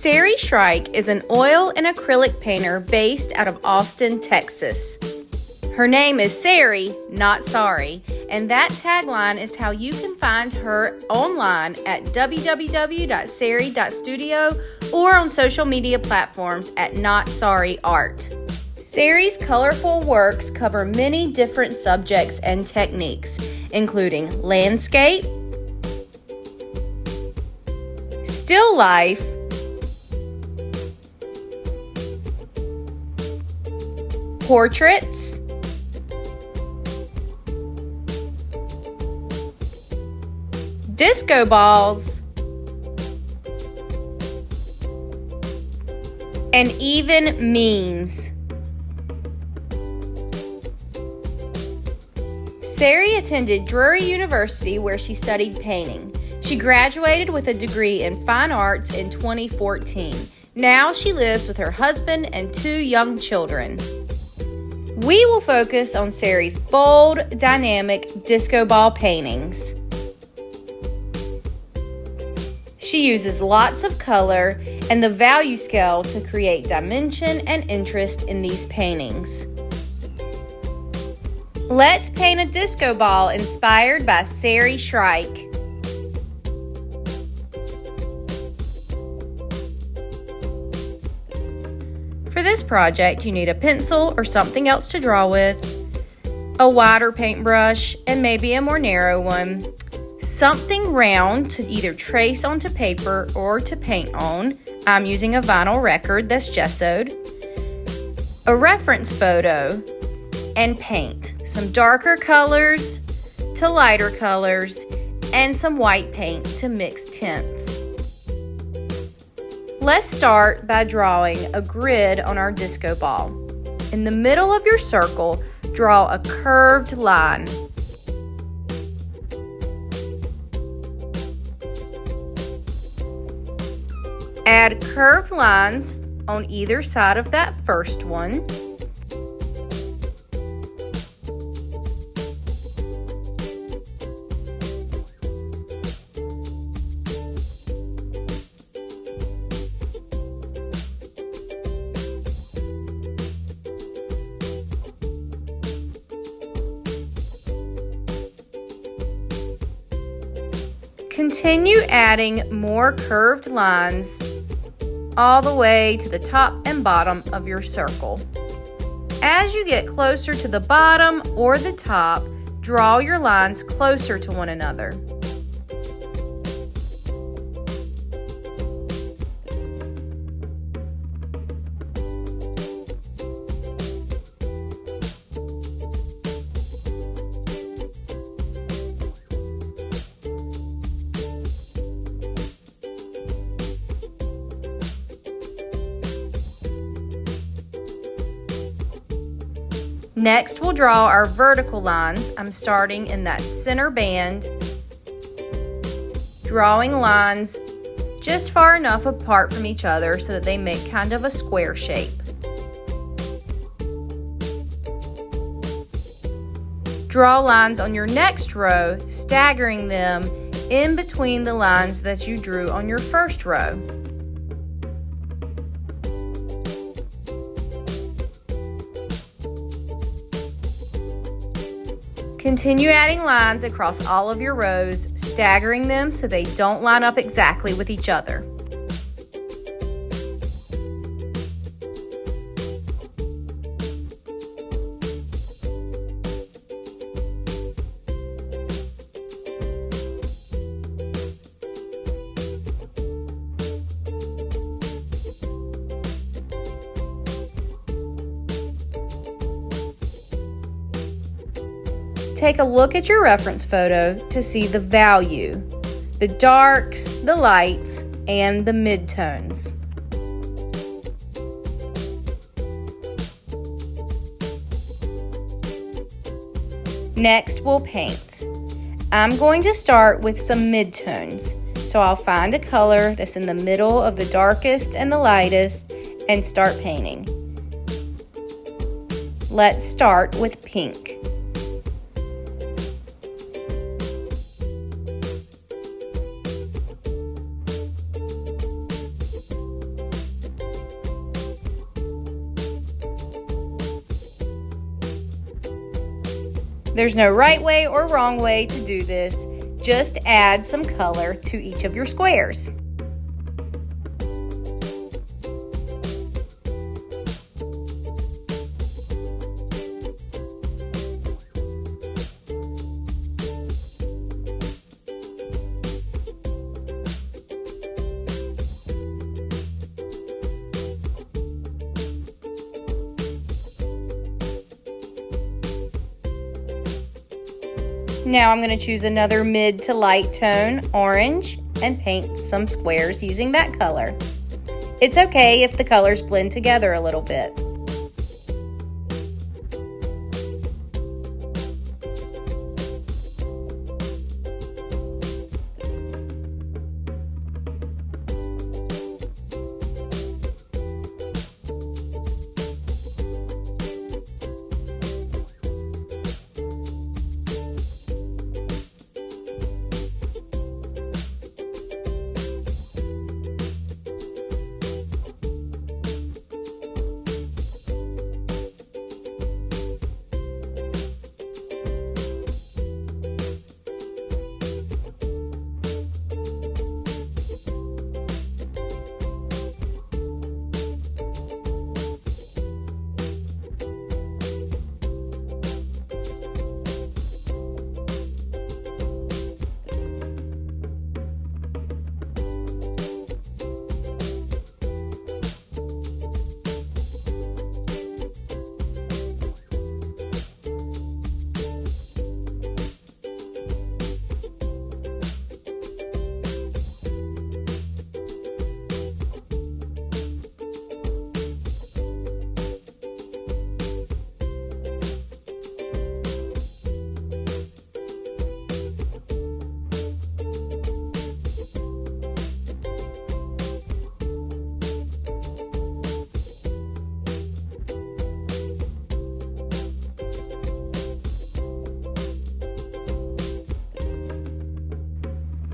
Sari Shryack is an oil and acrylic painter based out of Austin, Texas. Her name is Sari, not sorry, and that tagline is how you can find her online at www.sari.studio or on social media platforms at Not Sorry Art. Sari's colorful works cover many different subjects and techniques, including landscape, still life, portraits, disco balls, and even memes. Sari attended Drury University where she studied painting. She graduated with a degree in fine arts in 2014. Now she lives with her husband and 2 young children. We will focus on Sari's bold, dynamic disco ball paintings. She uses lots of color and the value scale to create dimension and interest in these paintings. Let's paint a disco ball inspired by Sari Shryack. For this project, you need a pencil or something else to draw with, a wider paintbrush, and maybe a more narrow one, something round to either trace onto paper or to paint on. I'm using a vinyl record that's gessoed, a reference photo, and paint. Some darker colors to lighter colors, and some white paint to mix tints. Let's start by drawing a grid on our disco ball. In the middle of your circle, draw a curved line. Add curved lines on either side of that first one. Continue adding more curved lines all the way to the top and bottom of your circle. As you get closer to the bottom or the top, draw your lines closer to one another. Next, we'll draw our vertical lines. I'm starting in that center band, drawing lines just far enough apart from each other so that they make kind of a square shape. Draw lines on your next row, staggering them in between the lines that you drew on your first row. Continue adding lines across all of your rows, staggering them so they don't line up exactly with each other. Take a look at your reference photo to see the value, the darks, the lights, and the midtones. Next, we'll paint. I'm going to start with some midtones. So I'll find a color that's in the middle of the darkest and the lightest and start painting. Let's start with pink. There's no right way or wrong way to do this. Just add some color to each of your squares. Now I'm going to choose another mid to light tone, orange, and paint some squares using that color. It's okay if the colors blend together a little bit.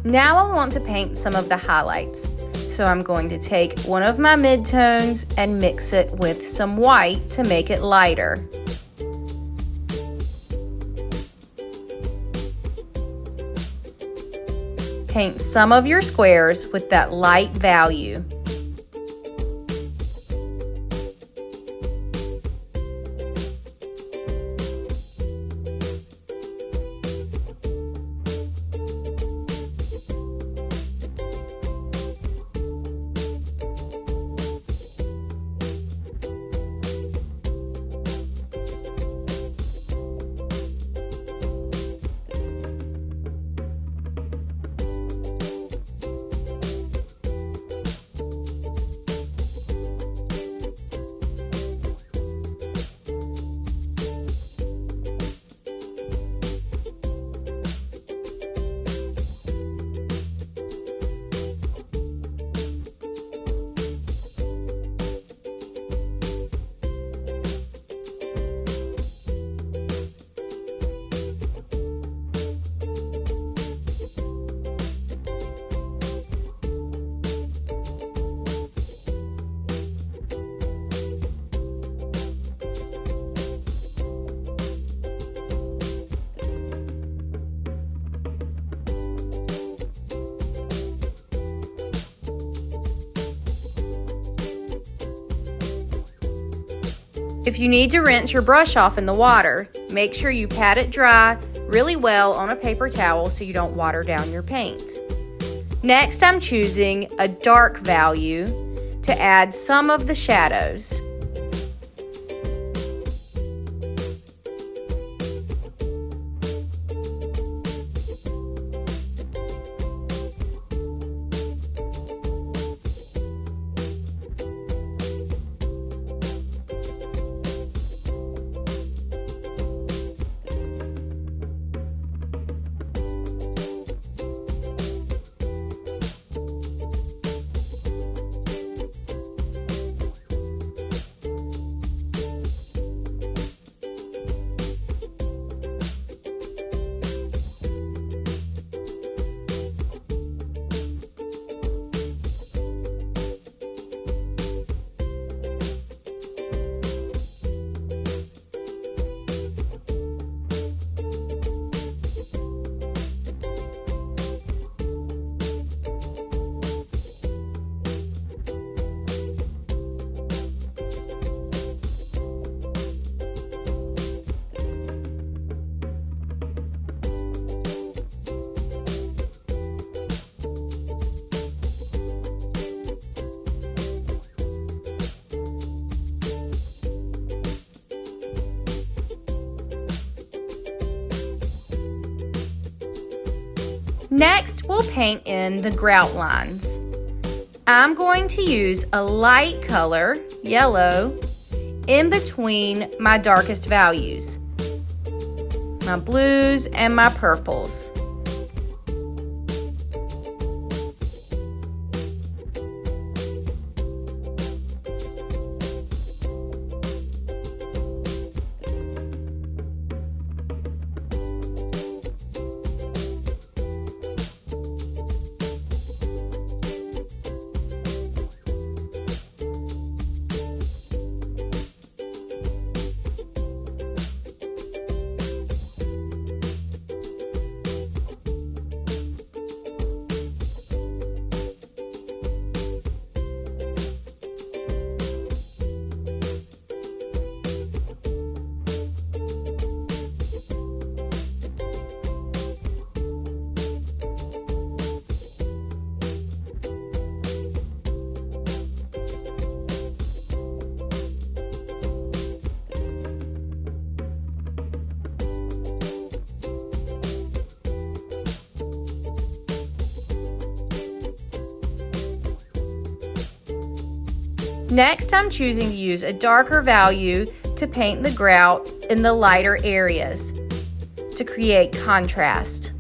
Now I want to paint some of the highlights. So I'm going to take one of my midtones and mix it with some white to make it lighter. Paint some of your squares with that light value. If you need to rinse your brush off in the water, make sure you pat it dry really well on a paper towel so you don't water down your paint. Next, I'm choosing a dark value to add some of the shadows. Next, we'll paint in the grout lines. I'm going to use a light color, yellow, in between my darkest values, my blues and my purples. Next, I'm choosing to use a darker value to paint the grout in the lighter areas to create contrast.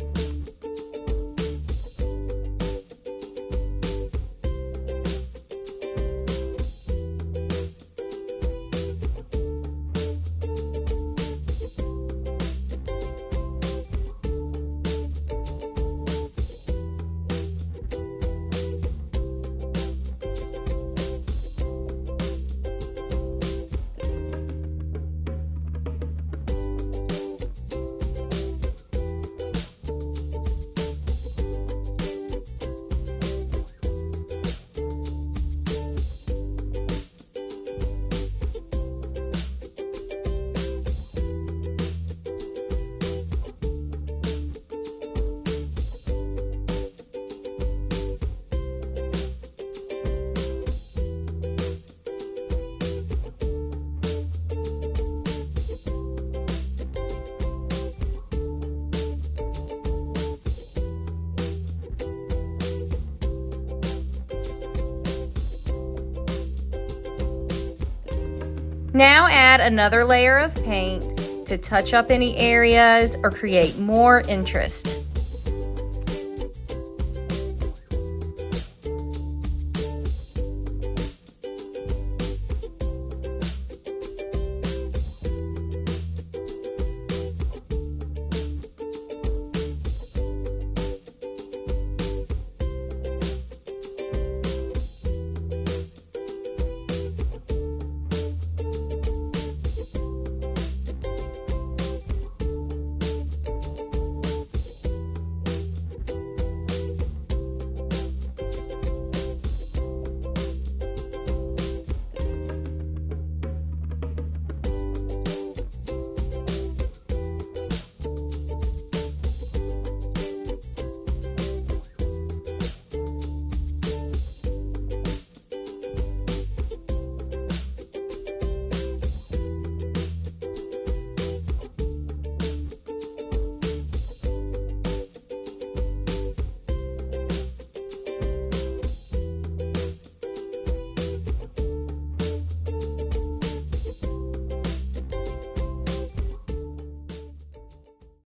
Now add another layer of paint to touch up any areas or create more interest.